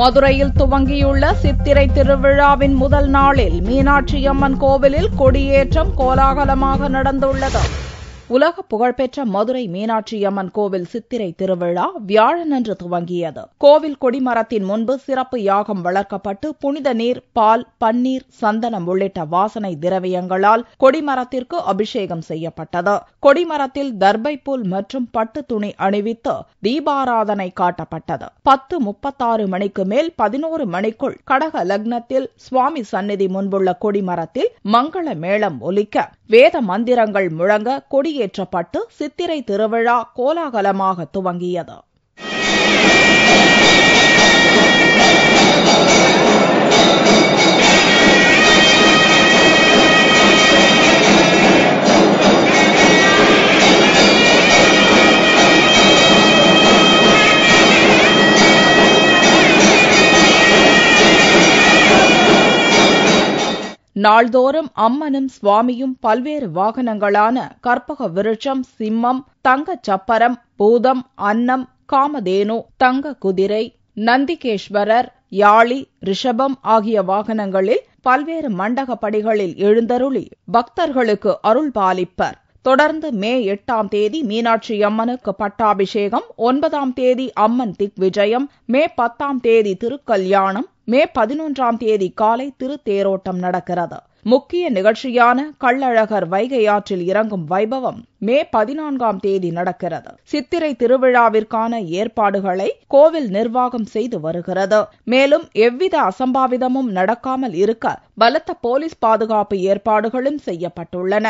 மதுரையில் துவங்கியுள்ள சித்திரை திருவிழாவின் முதல் நாளில் மீனாட்சியம்மன் கோவிலில் கொடியேற்றம் கோலாகலமாக நடந்துள்ளது. உலக புகழ்பெற்ற மதுரை மீனாட்சியம்மன் கோவில் சித்திரை திருவிழா வியாழனன்று துவங்கியது. கோவில் கொடிமரத்தின் முன்பு சிறப்பு யாகம் வளர்க்கப்பட்டு புனித நீர், பால், பன்னீர், சந்தனம் உள்ளிட்ட வாசனை திரவியங்களால் கொடிமரத்திற்கு அபிஷேகம் செய்யப்பட்டது. கொடிமரத்தில் தர்பைப்புல் மற்றும் பட்டு துணி அணிவித்து தீபாராதனை காட்டப்பட்டது. 10:36 மணிக்கு மேல் 11 மணிக்குள் கடக லக்னத்தில் சுவாமி சந்நிதி முன்புள்ள கொடிமரத்தில் மங்கள மேளம் ஒலிக்க, வேத மந்திரங்கள் முழங்க கொடியேற்றப்பட்டு சித்திரை திருவிழா கோலாகலமாக துவங்கியது. நாள்தோறும் அம்மனும் சுவாமியும் பல்வேறு வாகனங்களான கற்பக விருட்சம், சிம்மம், தங்கச் சப்பரம், பூதம், அன்னம், காமதேனு, தங்க குதிரை, நந்திகேஸ்வரர், யாழி, ரிஷபம் ஆகிய வாகனங்களில் பல்வேறு மண்டகப்படிகளில் எழுந்தருளி பக்தர்களுக்கு அருள் பாலிப்பர். தொடர்ந்து மே 8ஆம் தேதி மீனாட்சியம்மனுக்கு பட்டாபிஷேகம், 9ஆம் தேதி அம்மன் திக்விஜயம், மே 10ஆம் தேதி திருக்கல்யாணம், மே 11ஆம் தேதி காலை திருத்தேரோட்டம் நடக்கிறது. முக்கிய நிகழ்ச்சியான கள்ளழகர் வைகை ஆற்றில் இறங்கும் வைபவம் மே 14ஆம் தேதி நடக்கிறது. சித்திரை திருவிழாவிற்கான ஏற்பாடுகளை கோவில் நிர்வாகம் செய்து வருகிறது. மேலும் எவ்வித அசம்பாவிதமும் நடக்காமல் இருக்க பலத்த போலீஸ் பாதுகாப்பு ஏற்பாடுகளும் செய்யப்பட்டுள்ளன.